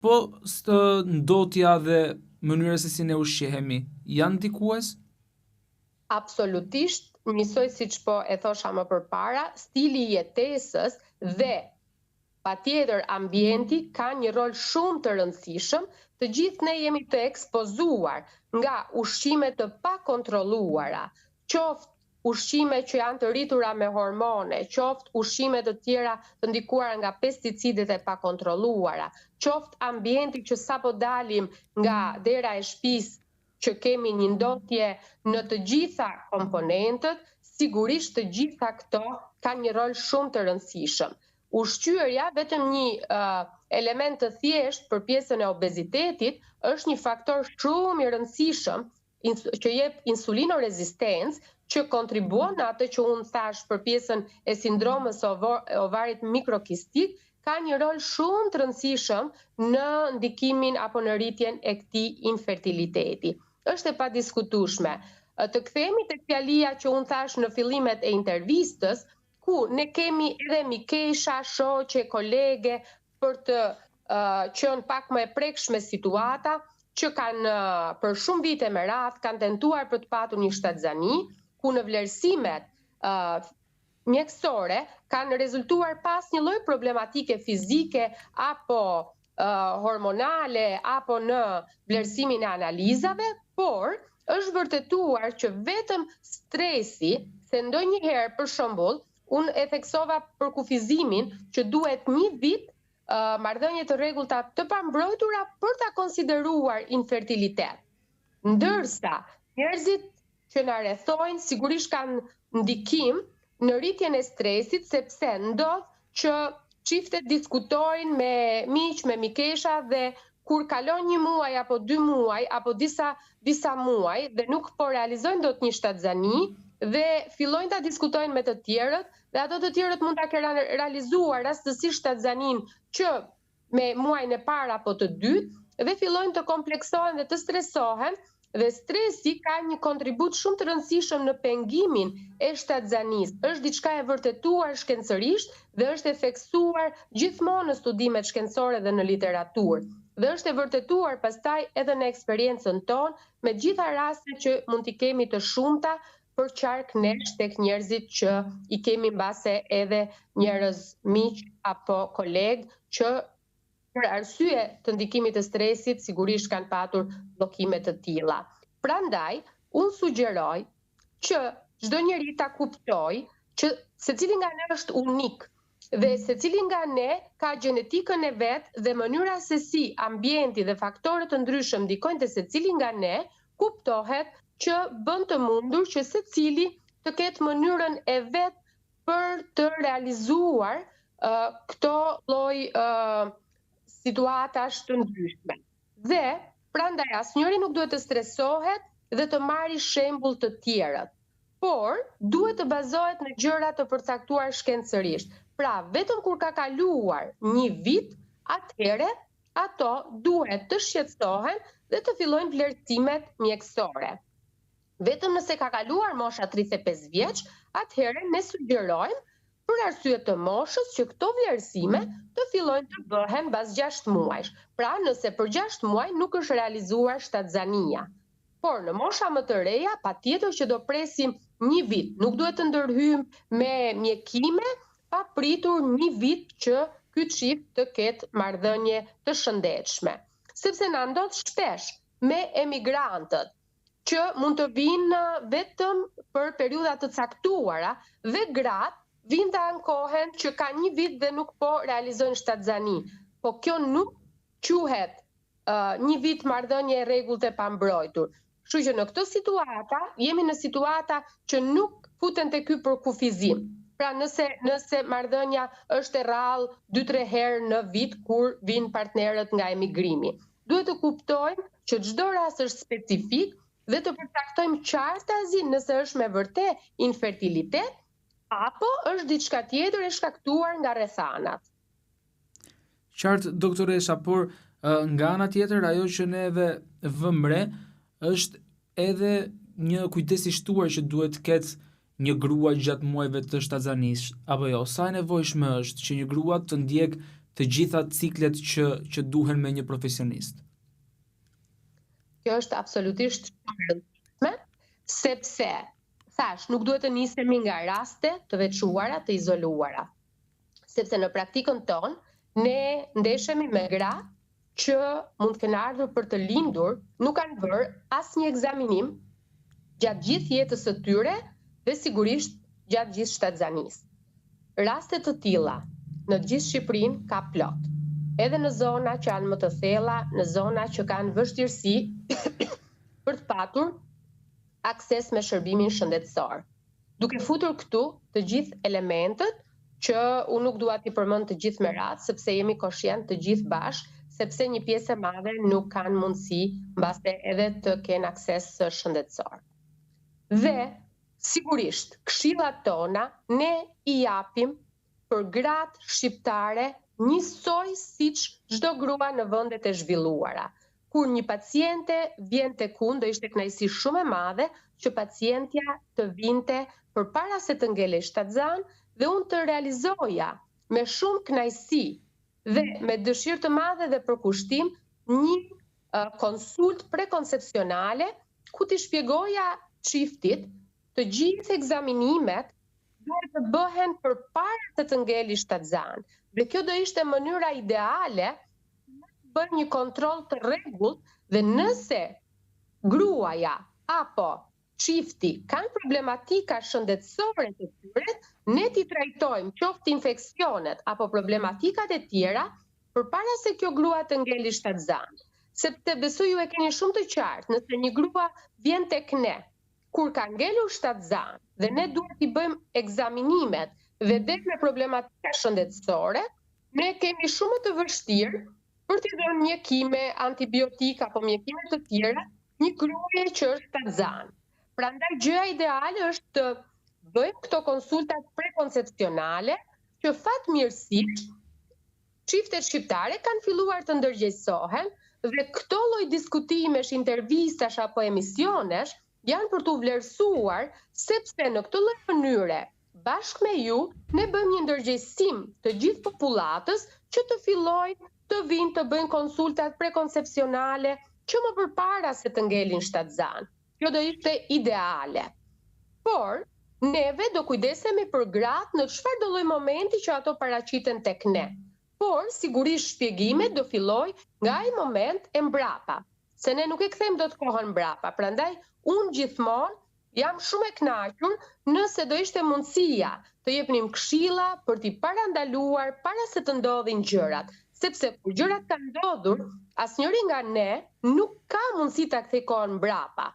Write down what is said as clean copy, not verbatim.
Po ndotja dhe mënyra se si ne ushqehemi janë ndikues? Absolutisht, njësoj siç po e thosha më përpara, stili i jetesës dhe patjetër ambienti ka një rol shumë të rëndësishëm. Të gjithë ne jemi të ekspozuar nga ushqime të pakontrolluara, qoftë ushqime që janë të rritura me hormone, qoftë ushqime të tjera të ndikuara nga pesticidet e pakontrolluara, qoftë ambienti që sapo dalim nga dera e shtëpisë që kemi një ndotje në të gjitha komponentët, sigurisht të gjitha këto kanë një rol shumë të rëndësishëm. Ushqyerja, vetëm një element të thjeshtë për pjesën e obezitetit, është një faktor shumë i rëndësishëm që jep insulinorezistencë, që kontribuon në atë që unë thash për pjesën e sindromës ovarit mikrokistik, ka një rol shumë të rëndësishëm në ndikimin apo në rritjen e këtij infertiliteti. Është e padiskutueshme. Të kthehemi tek fjalia që unë thash në fillimet e intervistës, ku ne kemi edhe mikesha, shoqe, kolege për të qenë pak më e prekshme situata, që kanë për shumë vite me radhë kanë tentuar për të patur një shtatzani, ku në vlerësimet mjekësore kanë rezultuar pas një lloj problematike fizike apo hormonale apo në vlerësimin e analizave, por është vërtetuar që vetëm stresi, se ndonjëherë për shembull, unë e theksova për kufizimin që duhet një vit marrëdhënie të rregullta të pambrojtura për ta konsideruar infertilitet. Ndërsa njerëzit që na rrethojnë sigurisht kanë ndikim në rritjen e stresit, sepse ndodh që çiftet diskutojnë me miq, me mikesha dhe kur kalon një muaj apo 2 muaj apo disa muaj dhe nuk po realizojnë dot një shtatzani dhe fillojnë ta diskutojnë me të tjerët dhe ato të tjerët mund ta kenë realizuar rastësisht shtatzanin që me muajin e parë apo të dytë dhe fillojnë të kompleksohen dhe të stresohen. Dhe stresi ka një kontribut shumë të rëndësishëm në pengimin e shtatzanisë. Është diçka e vërtetuar shkencërisht dhe është e theksuar gjithmonë në studimet shkencore dhe në literaturë. Dhe është e vërtetuar pastaj edhe në eksperiencën tonë me gjitha rastet që mund t'i kemi të shumta për qark nesh tek njerëzit që i kemi mbase edhe njerëz miq apo kolegë që për arsye të ndikimit të stresit, sigurisht kanë patur bllokime të tilla. Prandaj, unë sugjeroj që çdo njeri ta kuptoj që secili nga ne është unik dhe secili nga ne ka gjenetikën e vet dhe mënyra se si ambienti dhe faktorët të ndryshëm ndikojnë te secili nga ne, kuptohet që bën të mundur që secili të ketë mënyrën e vet për të realizuar këto lloj situatash të ndryshme. Dhe prandaj asnjëri nuk duhet të stresohet dhe të marrë shembull të tjerët, por duhet të bazohet në gjëra të përcaktuar shkencërisht. Pra, vetëm kur ka kaluar një vit, atëherë ato duhet të shqetësohen dhe të fillojnë vlerësimet mjekësore. Vetëm nëse ka kaluar mosha 35 vjeç, atëherë ne sugjerojmë për arsye të moshës që këto vlerësime të fillojnë të bëhen pas 6 muajsh. Pra, nëse për 6 muaj nuk është realizuar shtatzania. Por në mosha më të reja, patjetër që do presim një vit. Nuk duhet të ndërhyjmë me mjekime pa pritur një vit që ky çift të ketë marrëdhënie të shëndetshme. Sepse na ndodh shpesh me emigrantët që mund të vinë vetëm për periudha të caktuara dhe gratë vinë të ankohen që ka një vit dhe nuk po realizojnë shtatzani. Po kjo nuk quhet një vit marrëdhënie e rregullt e pambrojtur. Kështu që në këtë situata jemi në situata që nuk futen te ky për kufizim. Pra nëse marrëdhënia është e rrallë 2-3 herë në vit kur vinë partnerët nga emigrimi. Duhet të kuptojmë që çdo rast është specifik dhe të përcaktojmë qartazi nëse është me vërtet infertilitet apo është diçka tjetër e shkaktuar nga rrethanat. Qartë, doktoresha, por nga ana tjetër ajo që neve vëmë re është edhe një kujdes i shtuar që duhet të ketë një grua gjatë muajve të shtatzanisë, apo jo? Sa e nevojshme është që një grua të ndjek të gjitha ciklet që duhen me një profesionist? Kjo është absolutisht shumë e rëndësishme, sepse thash, nuk duhet të nisemi nga raste të veçuara, të izoluara. Sepse në praktikën tonë, ne ndeshemi me gra që mund të kenë ardhur për të lindur, nuk kanë bërë asnjë ekzaminim gjatë gjithë jetës së tyre dhe sigurisht gjatë gjithë shtatzanisë. Raste të tilla në gjithë Shqipërinë ka plot. Edhe në zona që janë më të thella, në zona që kanë vështirësi për të patur akses me shërbimin shëndetësor. Duke futur këtu të gjithë elementët që unë nuk dua t'i përmend të gjithë me radhë, sepse jemi koshient të gjithë bashkë, sepse një pjesë e madhe nuk kanë mundësi mbase edhe të kenë akses shëndetësor. Dhe sigurisht, këshillat tona ne i japim për gratë shqiptare njësoj siç çdo grua në vendet e zhvilluara. Kur një paciente vjen tek unë, do ishte kënaqësi shumë e madhe që pacientja të vinte përpara se të ngelej shtatzan dhe unë të realizoja me shumë kënaqësi dhe me dëshirë të madhe dhe përkushtim një konsult prekoncepsionale ku t'i shpjegoja çiftit të gjithë ekzaminimet duhet të bëhen përpara se të ngeli shtatzan. Dhe kjo do ishte mënyra ideale të bën një kontroll të rregullt dhe nëse gruaja apo çifti kanë problematika shëndetësore të tyre, ne t'i trajtojmë qoftë infeksionet apo problematikat e tjera përpara se kjo grua të ngeli shtatzan. Sepse besoj ju e keni shumë të qartë, nëse një grua vjen tek ne kur ka ngelur shtatzan dhe ne duhet t'i bëjmë ekzaminimet dhe del me problematika shëndetësore, ne kemi shumë të vështirë për t'i dhënë mjekime, antibiotika apo mjekime të tjera një gruaje që është shtatzan. Prandaj gjëja ideale është të bëjmë këto konsultat prekoncepsionale që fatmirësisht çiftet shqiptare kanë filluar të ndërgjegjësohen dhe këto lloj diskutimesh, intervistash apo emisionesh janë për t'u vlerësuar sepse në këtë lloj mënyre bashkë me ju, ne bëjmë një ndërgjegjësim të gjithë popullatës që të fillojnë të vinë të bëjnë konsultat prekoncepsionale që më përpara se të ngelin shtatzan. Kjo do ishte ideale. Por, neve do kujdesemi për gratë në çfarëdo lloj momenti që ato paraqiten tek ne. Por, sigurisht shpjegimet do filloj nga ai moment e mbrapa, se ne nuk e kthejmë dot kohën mbrapa. Prandaj, unë gjithmonë jam shumë e kënaqur nëse do ishte mundësia të jepnim këshilla për t'i parandaluar para se të ndodhin gjërat, sepse kur gjërat kanë ndodhur, asnjëri nga ne nuk ka mundësi ta kthej kohën mbrapa.